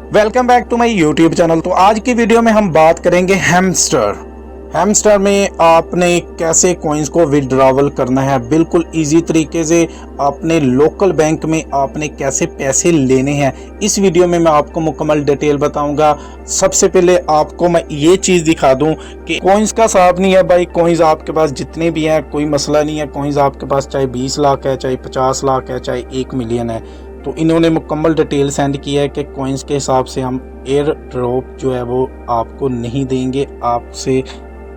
Welcome back to my YouTube channel. तो आज की वीडियो में हम बात करेंगे हैमस्टर में आपने कैसे कॉइन्स को विड्रॉवल करना है। बिल्कुल इजी तरीके से अपने लोकल बैंक में आपने कैसे पैसे लेने हैं, इस वीडियो में मैं आपको मुकम्मल डिटेल बताऊंगा। सबसे पहले आपको मैं ये चीज़ दिखा दूं कि कॉइन्स का हिसाब नहीं है भाई। कॉइन्स आपके पास जितने भी हैं कोई मसला नहीं है। कॉइन्स आपके पास चाहे 20 लाख है, चाहे 50 लाख है, चाहे 1 मिलियन है, तो इन्होंने मुकम्मल डिटेल सेंड किया है कि कॉइन्स के हिसाब से हम एयर ड्रॉप जो है वो आपको नहीं देंगे। आपसे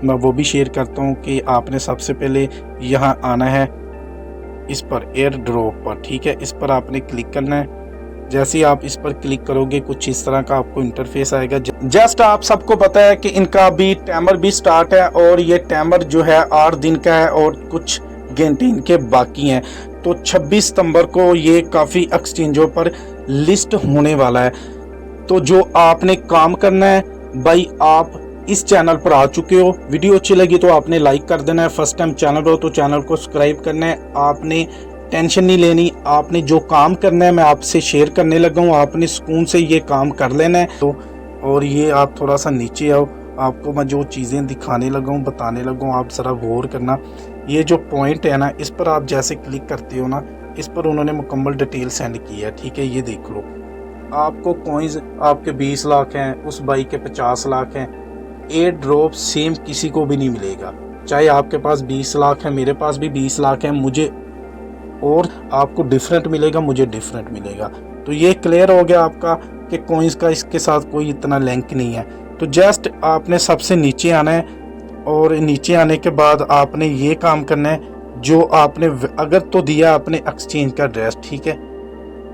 मैं वो भी शेयर करता हूँ कि आपने सबसे पहले यहाँ आना है इस पर एयर ड्रॉप पर, ठीक है। इस पर आपने क्लिक करना है। जैसे ही आप इस पर क्लिक करोगे कुछ इस तरह का आपको इंटरफेस आएगा। जस्ट आप सबको पता है कि इनका अभी टाइमर भी स्टार्ट है और ये टाइमर जो है 8 दिन का है और कुछ घंटे इनके बाकी हैं। तो 26 सितंबर को ये काफ़ी एक्सचेंजों पर लिस्ट होने वाला है। तो जो आपने काम करना है भाई, आप इस चैनल पर आ चुके हो, वीडियो अच्छी लगी तो आपने लाइक कर देना है। फर्स्ट टाइम चैनल हो तो चैनल को सब्सक्राइब करना है। आपने टेंशन नहीं लेनी, आपने जो काम करना है मैं आपसे शेयर करने लगा हूँ, आपने सुकून से ये काम कर लेना है। तो और ये आप थोड़ा सा नीचे आओ, आपको मैं जो चीज़ें दिखाने लगा हूँ बताने लगा हूँ, आप ज़रा गौर करना। ये जो पॉइंट है ना, इस पर आप जैसे क्लिक करते हो ना, इस पर उन्होंने मुकम्मल डिटेल सेंड की है, ठीक है। ये देख लो, आपको कॉइन्स आपके 20 लाख हैं, उस भाई के 50 लाख हैं। एयर ड्रॉप सेम किसी को भी नहीं मिलेगा। चाहे आपके पास 20 लाख है, मेरे पास भी 20 लाख है, मुझे और आपको डिफरेंट मिलेगा, मुझे डिफरेंट मिलेगा। तो ये क्लियर हो गया आपका कि कॉइन्स का इसके साथ कोई इतना लिंक नहीं है। तो जस्ट आपने सबसे नीचे आना है और नीचे आने के बाद आपने ये काम करना है जो आपने अगर तो दिया आपने एक्सचेंज का एड्रेस, ठीक है,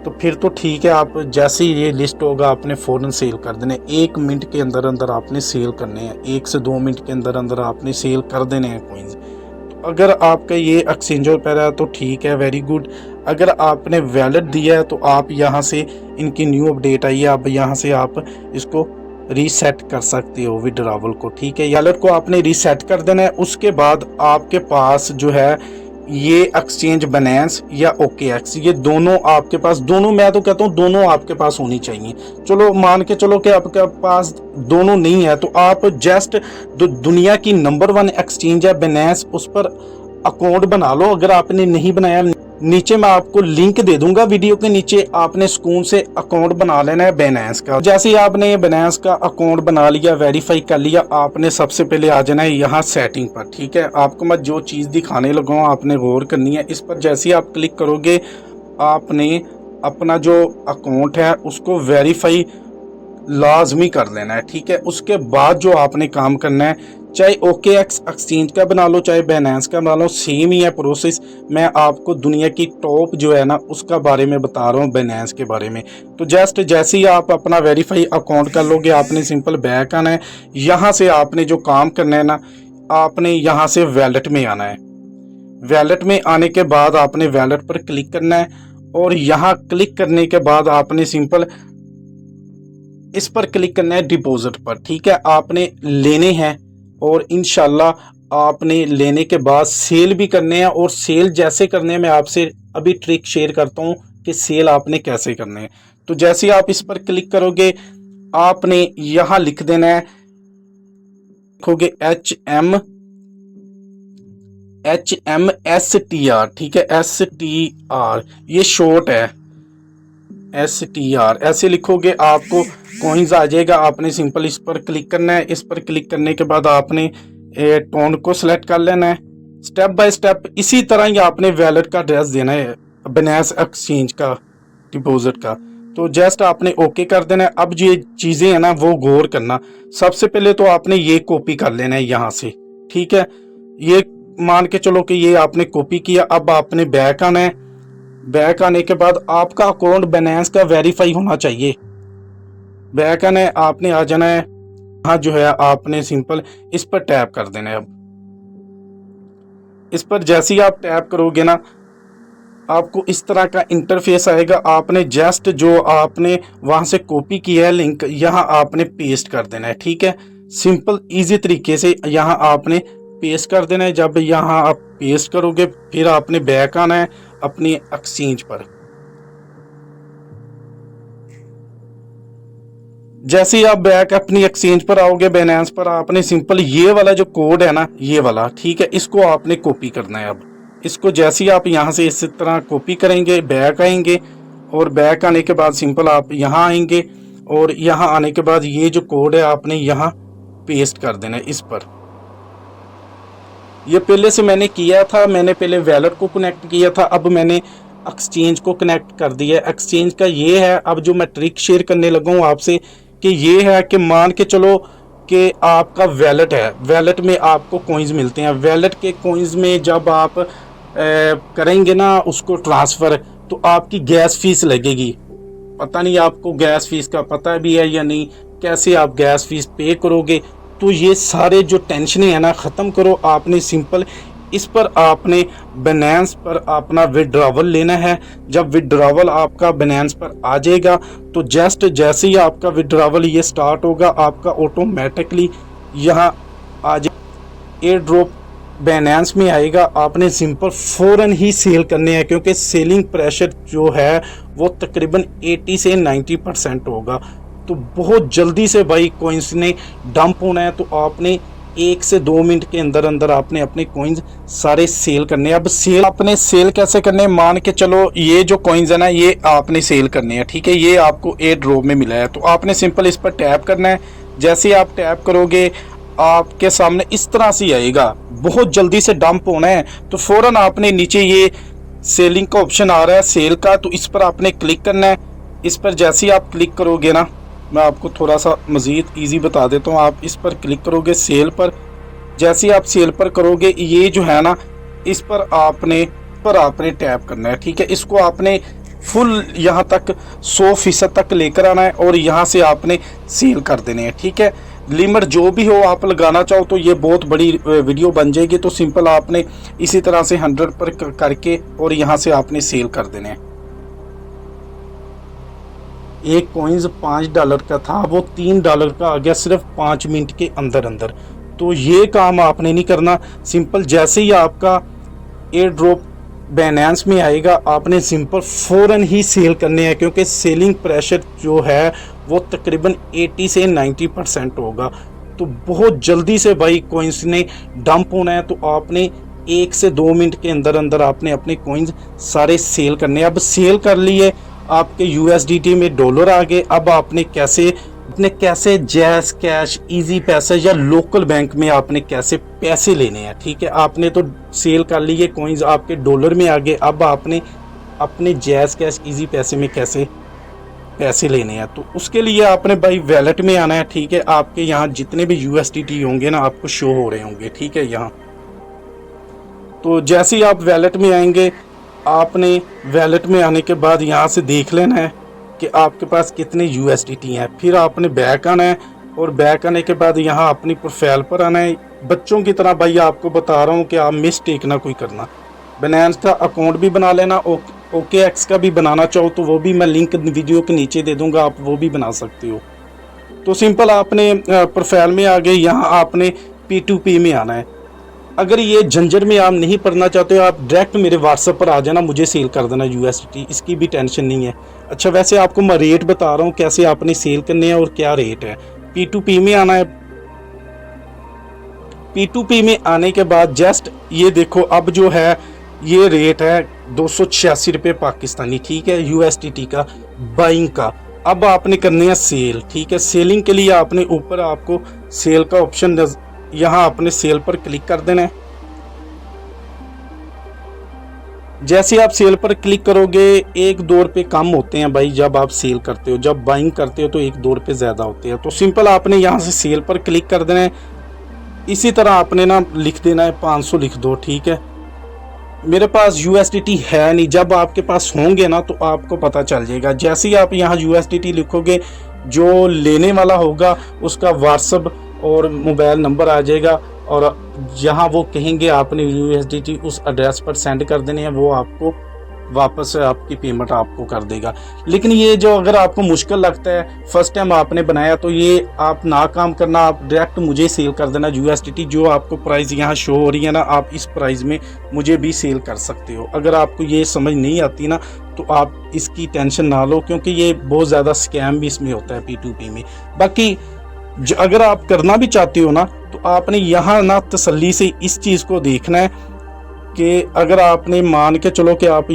तो फिर तो ठीक है। आप जैसे ही ये लिस्ट होगा आपने फ़ौरन सेल कर देने। 1 मिनट के अंदर अंदर आपने सेल करने हैं, 1 से 2 मिनट के अंदर अंदर आपने सेल कर देने हैं कॉइन्स। तो अगर आपका ये एक्सचेंजर पर है तो ठीक है, वेरी गुड। अगर आपने वैलेट दिया है तो आप यहाँ से, इनकी न्यू अपडेट आई है, अब यहाँ से आप इसको रीसेट कर सकते हो विड्रॉवल को, ठीक है। वैलेट को आपने रीसेट कर देना है। उसके बाद आपके पास जो है ये एक्सचेंज बाइनेंस या OKX, ये दोनों आपके पास, दोनों मैं तो कहता हूँ दोनों आपके पास होनी चाहिए। चलो मान के चलो कि आपके पास दोनों नहीं है तो आप जस्ट दुनिया की नंबर 1 एक्सचेंज है बाइनेंस, उस पर अकाउंट बना लो। अगर आपने नहीं बनाया, नीचे मैं आपको लिंक दे दूंगा वीडियो के नीचे, आपने सुकून से अकाउंट बना लेना है बाइनेंस का। जैसे ही आपने बाइनेंस का अकाउंट बना लिया, वेरीफाई कर लिया, आपने सबसे पहले आ जाना है यहाँ सेटिंग पर, ठीक है। आपको मैं जो चीज़ दिखाने लगा हूँ आपने गौर करनी है। इस पर जैसे ही आप क्लिक करोगे आपने अपना जो अकाउंट है उसको वेरीफाई लाजमी कर लेना है, ठीक है। उसके बाद जो आपने काम करना है, चाहे OKX एक्सचेंज का बना लो, चाहे बाइनेंस का बना लो, सेम ही है प्रोसेस। मैं आपको दुनिया की टॉप जो है ना उसका बारे में बता रहा हूँ, बाइनेंस के बारे में। तो जस्ट जैसे ही आप अपना वेरीफाई अकाउंट कर लोगे, आपने सिंपल बैक आना है। यहाँ से आपने जो काम करना है ना, आपने यहाँ से वैलेट में आना है। वैलेट में आने के बाद आपने वैलेट पर क्लिक करना है और यहाँ क्लिक करने के बाद आपने सिंपल इस पर क्लिक करना है डिपॉजिट पर, ठीक है। आपने लेने हैं और इंशाल्लाह आपने लेने के बाद सेल भी करने हैं। और सेल जैसे करने हैं मैं आपसे अभी ट्रिक शेयर करता हूँ कि सेल आपने कैसे करने हैं। तो जैसे ही आप इस पर क्लिक करोगे आपने यहाँ लिख देना है, लिखोगे HMSTR, ठीक है, STR, ये शॉर्ट है STR, ऐसे लिखोगे आपको कॉइन्स आ जाएगा। आपने सिंपल इस पर क्लिक करना है। इस पर क्लिक करने के बाद आपने टोन को सिलेक्ट कर लेना है। स्टेप बाय स्टेप इसी तरह ही आपने वैलेट का एड्रेस देना है बाइनेंस एक्सचेंज का, डिपॉजिट का। तो जस्ट आपने ओके कर देना है। अब ये चीज़ें हैं ना वो गौर करना। सबसे पहले तो आपने ये कॉपी कर लेना है यहाँ से, ठीक है। ये मान के चलो कि ये आपने कॉपी किया। अब आपने बैक आना है। बैक आने के बाद आपका अकाउंट बाइनेंस का वेरीफाई होना चाहिए। बैक आना है, आपने आ जाना है यहाँ जो है, आपने सिंपल इस पर टैप कर देना है। अब इस पर जैसे ही आप टैप करोगे ना आपको इस तरह का इंटरफेस आएगा। आपने जस्ट जो आपने वहां से कॉपी किया है लिंक, यहाँ आपने पेस्ट कर देना है, ठीक है। सिंपल इजी तरीके से यहाँ आपने पेस्ट कर देना है। जब यहाँ आप पेस्ट करोगे फिर आपने बैक आना है अपनी एक्सचेंज पर। जैसे ही आप बैक अपनी एक्सचेंज पर आओगे बाइनेंस पर, आपने सिंपल ये वाला जो कोड है ना, ये वाला, ठीक है, इसको आपने कॉपी करना है। अब इसको जैसे ही आप यहाँ से इस तरह कॉपी करेंगे, बैक आएंगे, और बैक आने के बाद सिंपल आप यहाँ आएंगे, और यहाँ आने के बाद ये जो कोड है आपने यहाँ पेस्ट कर देना है इस पर। ये पहले से मैंने किया था, मैंने पहले वैलेट को कनेक्ट किया था, अब मैंने एक्सचेंज को कनेक्ट कर दिया। एक्सचेंज का ये है, अब जो मैं ट्रिक शेयर करने लगा हूँ आपसे, कि ये है कि मान के चलो कि आपका वैलेट है, वैलेट में आपको कॉइन्स मिलते हैं। वैलेट के कॉइन्स में जब आप करेंगे ना उसको ट्रांसफ़र, तो आपकी गैस फीस लगेगी। पता नहीं आपको गैस फीस का पता भी है या नहीं, कैसे आप गैस फीस पे करोगे। तो ये सारे जो टेंशन है ना, ख़त्म करो। आपने सिंपल इस पर आपने बाइनेंस पर अपना विड्रॉवल लेना है। जब विड्रॉवल आपका बाइनेंस पर आ जाएगा, तो जस्ट जैसे ही आपका विड्रॉवल ये स्टार्ट होगा, आपका ऑटोमेटिकली यहाँ आ जाए, एयर ड्रॉप बाइनेंस में आएगा। आपने सिंपल फ़ौरन ही सेल करने हैं, क्योंकि सेलिंग प्रेशर जो है वो तकरीबन 80 से 90% होगा। तो बहुत जल्दी से भाई कॉइन्स ने डंप होना है, तो आपने 1 से 2 मिनट के अंदर अंदर आपने अपने कॉइन्स सारे सेल करने हैं। अब सेल आपने सेल कैसे करने हैं, मान के चलो ये जो कॉइन्स है ना, ये आपने सेल करने हैं, ठीक है। ये आपको एयर ड्रॉप में मिला है, तो आपने सिंपल इस पर टैप करना है। जैसे आप टैप करोगे, आपके सामने इस तरह से आएगा। बहुत जल्दी से डंप होना है, तो फ़ौरन आपने नीचे ये सेलिंग का ऑप्शन आ रहा है, सेल का, तो इस पर आपने क्लिक करना है। इस पर जैसे ही आप क्लिक करोगे ना, मैं आपको थोड़ा सा मज़ीद ईजी बता देता हूँ। आप इस पर क्लिक करोगे सेल पर, जैसे ही आप सेल पर करोगे, ये जो है ना, इस पर आपने टैप करना है, ठीक है। इसको आपने फुल यहाँ तक 100% तक लेकर आना है, और यहाँ से आपने सेल कर देने हैं, ठीक है। लिमिट जो भी हो आप लगाना चाहो तो ये बहुत बड़ी वीडियो बन जाएगी, तो सिंपल आपने इसी तरह से 100 पर करके और यहाँ से आपने सेल कर देने हैं। एक कॉइन्स $5 का था, वो $3 का आ गया सिर्फ 5 मिनट के अंदर अंदर। तो ये काम आपने नहीं करना। सिंपल जैसे ही आपका एयर ड्रॉप बाइनेंस में आएगा, आपने सिंपल फ़ौरन ही सेल करने हैं, क्योंकि सेलिंग प्रेशर जो है वो तकरीबन 80 से 90% होगा। तो बहुत जल्दी से भाई कॉइन्स ने डंप होना है, तो आपने 1 से 2 मिनट के अंदर अंदर आपने अपने कॉइन्स सारे सेल करने हैं। अब सेल कर लिए, आपके USDT में डॉलर आ गए। अब आपने कैसे जैज़ कैश, इजी पैसा या लोकल बैंक में आपने कैसे पैसे लेने हैं, ठीक है। आपने तो सेल कर लिए, कॉइन्स आपके डॉलर में आ गए। अब आपने अपने जैज़ कैश, इजी पैसे में कैसे पैसे लेने हैं, तो उसके लिए आपने भाई वैलेट में आना है, ठीक है। आपके यहाँ जितने भी USDT होंगे ना, आपको शो हो रहे होंगे, ठीक है, यहाँ। तो जैसे ही आप वैलेट में आएंगे, आपने वैलेट में आने के बाद यहाँ से देख लेना है कि आपके पास कितने USDT हैं। फिर आपने बैक आना है, और बैक आने के बाद यहाँ अपनी प्रोफाइल पर आना है। बच्चों की तरह भाई आपको बता रहा हूँ कि आप मिस्टेक ना कोई करना। बाइनेंस का अकाउंट भी बना लेना, OKX का भी बनाना चाहो तो वो भी मैं लिंक वीडियो के नीचे दे दूँगा, आप वो भी बना सकते हो। तो सिंपल आपने प्रोफाइल में आ गए, यहाँ आपने P2P में आना है। अगर ये झंझट में आप नहीं पढ़ना चाहते हो, आप डायरेक्ट मेरे व्हाट्सएप पर आ जाना, मुझे सेल कर देना USDT, इसकी भी टेंशन नहीं है। अच्छा, वैसे आपको मैं रेट बता रहा हूँ कैसे आपने सेल करने हैं और क्या रेट है। P2P में आना है। P2P में आने के बाद जस्ट ये देखो, अब जो है ये रेट है 286 रुपये पाकिस्तानी, ठीक है, USDT का बाइंग का। अब आपने करने हैं सेल, ठीक है। सेलिंग के लिए आपने ऊपर आपको सेल का ऑप्शन, यहाँ आपने सेल पर क्लिक कर देना है। जैसे आप सेल पर क्लिक करोगे, 1-2 रुपये कम होते हैं भाई जब आप सेल करते हो। जब बाइंग करते हो तो 1-2 रुपये ज़्यादा होते हैं। तो सिंपल आपने यहाँ से सेल पर क्लिक कर देना है। इसी तरह आपने ना लिख देना है 500 लिख दो, ठीक है। मेरे पास USDT है नहीं, जब आपके पास होंगे ना तो आपको पता चल जाएगा। जैसे ही आप यहाँ USDT लिखोगे, जो लेने वाला होगा उसका व्हाट्सएप और मोबाइल नंबर आ जाएगा, और जहाँ वो कहेंगे आपने USDT उस एड्रेस पर सेंड कर देने हैं, वो आपको वापस आपकी पेमेंट आपको कर देगा। लेकिन ये जो अगर आपको मुश्किल लगता है, फर्स्ट टाइम आपने बनाया, तो ये आप ना काम करना, आप डायरेक्ट मुझे सेल कर देना USDT। जो आपको प्राइस यहाँ शो हो रही है ना, आप इस प्राइस में मुझे भी सेल कर सकते हो। अगर आपको ये समझ नहीं आती ना, तो आप इसकी टेंशन ना लो, क्योंकि ये बहुत ज़्यादा स्कैम भी इसमें होता है P2P में। बाकी अगर आप करना भी चाहते हो ना, तो आपने यहाँ ना तसल्ली से इस चीज़ को देखना है कि अगर आपने मान के चलो कि आप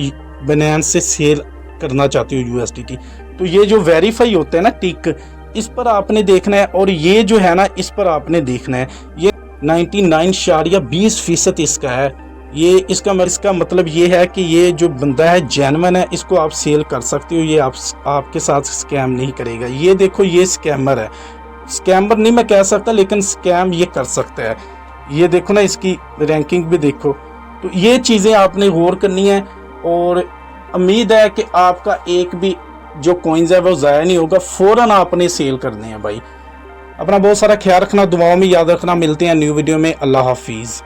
Binance से सेल करना चाहते हो USDT, तो ये जो वेरीफाई होता है ना टिक, इस पर आपने देखना है, और ये जो है ना इस पर आपने देखना है। ये 99.20% इसका है। ये इसका मतलब ये है कि ये जो बंदा है जेन्युइन है, इसको आप सेल कर सकते हो, ये आपके साथ स्कैम नहीं करेगा। ये देखो, ये स्कैमर है, स्कैमर नहीं मैं कह सकता, लेकिन स्कैम ये कर सकता है। ये देखो ना, इसकी रैंकिंग भी देखो। तो ये चीज़ें आपने गौर करनी है, और उम्मीद है कि आपका एक भी जो कॉइन्स है वो ज़ाया नहीं होगा। फ़ौरन आपने सेल करने हैं भाई। अपना बहुत सारा ख्याल रखना, दुआओं में याद रखना। मिलते हैं न्यू वीडियो में। अल्लाह हाफिज़।